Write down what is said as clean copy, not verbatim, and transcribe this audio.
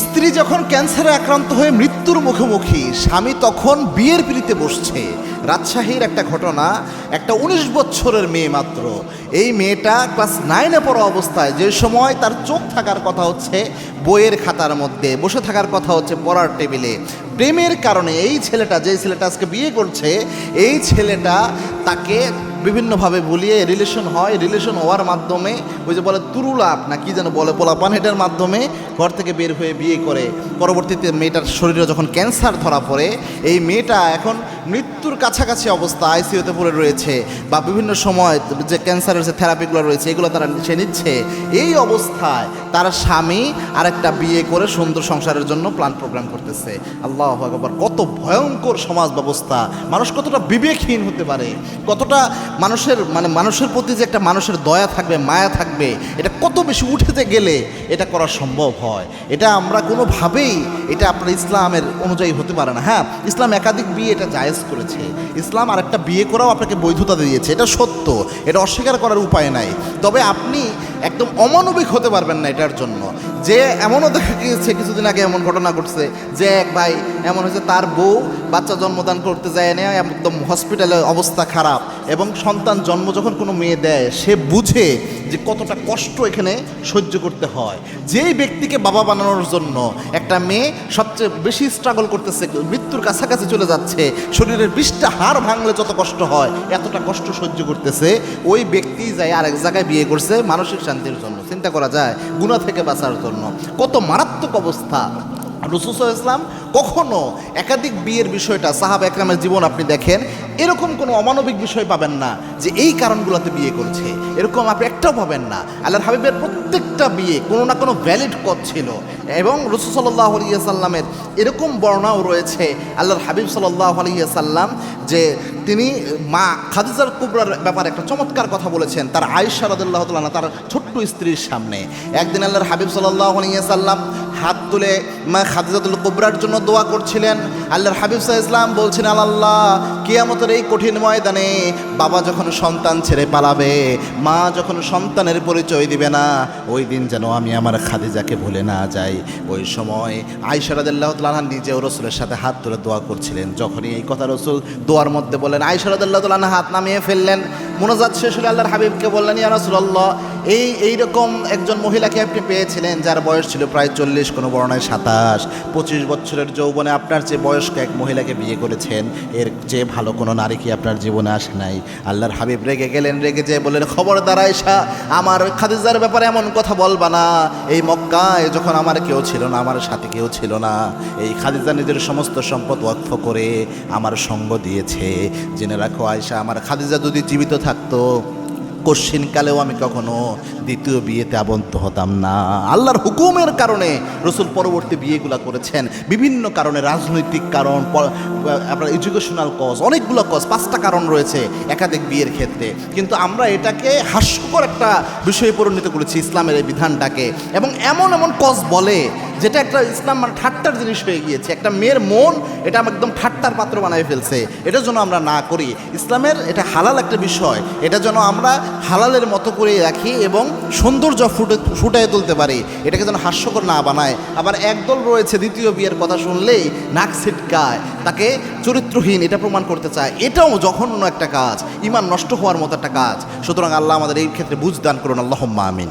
স্ত্রী যখন ক্যান্সারে আক্রান্ত হয়ে মৃত্যুর মুখোমুখি, স্বামী তখন বিয়ের পিড়িতে বসছে। রাজশাহীর একটা ঘটনা, একটা 19 বছরের মেয়ে মাত্র। এই মেয়েটা ক্লাস 9-এ পড়া অবস্থায়, যে সময় তার চোখ থাকার কথা হচ্ছে বইয়ের খাতার মধ্যে, বসে থাকার কথা হচ্ছে পড়ার টেবিলে, প্রেমের কারণে এই ছেলেটা, যে ছেলেটা আজকে বিয়ে করছে, এই ছেলেটা তাকে বিভিন্নভাবে বলিয়ে রিলেশন হয়। রিলেশন হওয়ার মাধ্যমে ওই যে বলে তুরুলাপ না কি যেন বলে, পোলাপান, এটার মাধ্যমে ঘর থেকে বের হয়ে বিয়ে করে। পরবর্তীতে মেয়েটার শরীরে যখন ক্যান্সার ধরা পড়ে, এই মেয়েটা এখন মৃত্যুর কাছাকাছি অবস্থা, আইসিইউতে পড়ে রয়েছে, বা বিভিন্ন সময় যে ক্যান্সারের যে থেরাপিগুলো রয়েছে এগুলো তারা সে নিচ্ছে। এই অবস্থায় তার স্বামী আরেকটা বিয়ে করে সুন্দর সংসারের জন্য প্ল্যান প্রোগ্রাম করতেছে। আল্লাহু আকবার! কত ভয়ঙ্কর সমাজ ব্যবস্থা! মানুষ কতটা বিবেকহীন হতে পারে, কতটা মানুষের প্রতি যে একটা মানুষের দয়া থাকবে, মায়া থাকবে, এটা কত বেশি উঠেতে গেলে এটা করা সম্ভব হয়। এটা আমরা কোনোভাবেই, এটা আপনার ইসলামের অনুযায়ী হতে পারে না। হ্যাঁ, ইসলাম একাধিক বিয়ে এটা জায়েজ করেছে। ইসলাম আর একটা বিয়ে করাও আপনাকে বৈধতা দিয়েছে, এটা সত্য, এটা অস্বীকার করার উপায় নাই। তবে আপনি একদম অমানবিক হতে পারবেন না এটার জন্য। যে এমনও দেখা গিয়েছে, কিছুদিন আগে এমন ঘটনা ঘটছে যে এক ভাই এমন হয়েছে, তার বউ বাচ্চা জন্মদান করতে যায় না, একদম হসপিটালে অবস্থা খারাপ, এবং সন্তান জন্ম যখন কোনো মেয়ে দেয়, সে বুঝে যে কতটা কষ্ট এখানে সহ্য করতে হয়। যেই ব্যক্তিকে বাবা বানানোর জন্য একটা মেয়ে সবচেয়ে বেশি স্ট্রাগল করতেছে, মৃত্যুর কাছাকাছি চলে যাচ্ছে, শরীরের 20টা হাড় ভাঙলে যত কষ্ট হয়, এতটা কষ্ট সহ্য করতেছে, ওই ব্যক্তি যায় আরেক জায়গায় বিয়ে করছে মানসিক শান্তির জন্য। চিন্তা করা যায়, গুনাহ থেকে বাঁচার জন্য। কত মারাত্মক অবস্থা! রাসূল সাল্লাল্লাহু আলাইহি ওয়াসাল্লাম কখনো একাধিক বিয়ের বিষয়টা, সাহাবা একরামের জীবন আপনি দেখেন, এরকম কোনো অমানবিক বিষয় পাবেন না যে এই কারণগুলোতে বিয়ে করছে, এরকম আপনি একটাও পাবেন না। আল্লাহর হাবিবের প্রত্যেকটা বিয়ে কোনো না কোনো ভ্যালিড কজ ছিল, এবং রাসূল সাল্লাল্লাহু আলাইহি ওয়াসাল্লামের এরকম বর্ণনাও রয়েছে, আল্লাহর হাবিব সাল্লাল্লাহু আলাইহি ওয়াসাল্লাম যে তিনি মা খাদিজার কুবরার ব্যাপারে একটা চমৎকার কথা বলেছেন, তার আয়েশা রাদিয়াল্লাহু তাআলা আনহা, তার ছোট্ট স্ত্রীর সামনে। একদিন আল্লাহর হাবিব সাল্লাল্লাহু আলাইহি ওয়াসাল্লাম হাত তুলে মা খাদিজাতুল কুবরার জন্য দোয়া করছিলেন। আল্লাহর হাবিব সাল্লাল্লাহু আলাইহি ওয়াসাল্লাম বলছেন, আল্লাহ, কিয়ামতের এই কঠিন ময়দানে বাবা যখন সন্তান ছেড়ে পালাবে, মা যখন সন্তানের পরিচয় দিবে না, ওই দিন যেন আমি আমার খাদিজাকে ভুলে না যাই। ওই সময় আয়েশা রাদিয়াল্লাহু তাআলা আনহা নিজেও রাসূলের সাথে হাত তুলে দোয়া করছিলেন। যখনই এই কথা রাসূল দোয়ার মধ্যে বলেন, আয়েশা রাদিয়াল্লাহু তাআলা আনহা হাত নামিয়ে ফেললেন। মুনাজাত শেষ হলে আল্লাহর হাবিবকে বললেন, ইয়া রাসূলুল্লাহ, এইরকম একজন মহিলাকে আপনি পেয়েছিলেন যার বয়স ছিল প্রায় 40, কোনো বর্ণায় 27, 25 বছরের যৌবনে আপনার যে বয়স্ক এক মহিলাকে বিয়ে করেছেন, এর যে ভালো কোনো নারী কি আপনার জীবনে আসে নাই? আল্লাহর হাবিব রেগে গেলেন, রেগে যেয়ে বললেন, খবরদার আয়েশা, আমার খাদিজার ব্যাপারে এমন কথা বলবা না। এই মক্কায় যখন আমার কেউ ছিল না, আমার সাথে কেউ ছিল না, এই খাদিজা নিজের সমস্ত সম্পদ ওয়াকফ করে আমার সঙ্গ দিয়েছে। জেনে রাখো আয়েশা, আমার খাদিজা যদি জীবিত থাকতো, কশ্চিনকালেও আমি কখনো দ্বিতীয় বিয়েতে আবদ্ধ হতাম না। আল্লাহর হুকুমের কারণে রাসূল পরবর্তী বিয়েগুলো করেছেন, বিভিন্ন কারণে, রাজনৈতিক কারণ, আপনার এডুকেশনাল কজ, অনেকগুলো কজ, 5টা কারণ রয়েছে একাধিক বিয়ের ক্ষেত্রে। কিন্তু আমরা এটাকে হাস্যকর একটা বিষয়ে পরিণত করেছি ইসলামের এই বিধানটাকে, এবং এমন এমন কজ বলে যেটা একটা ইসলাম ঠাট্টার জিনিস হয়ে গিয়েছে। একটা মেয়ের মন এটা একদম ঠাট্টার পাত্র বানায় ফেলছে। এটা যেন আমরা না করি। ইসলামের এটা হালাল একটা বিষয়, এটা যেন আমরা হালালের মতো করে রাখি এবং সৌন্দর্য ফুটিয়ে তুলতে পারি, এটাকে যেন হাস্যকর না বানায়। আবার একদল রয়েছে দ্বিতীয় বিয়ের কথা শুনলেই নাক ছিটকায়, তাকে চরিত্রহীন এটা প্রমাণ করতে চায়। এটাও জঘন্য একটা কাজ, ঈমান নষ্ট হওয়ার মতো একটা কাজ। সুতরাং আল্লাহ আমাদের এই ক্ষেত্রে বুঝ দান করুন। আল্লাহুম্মা আমিন।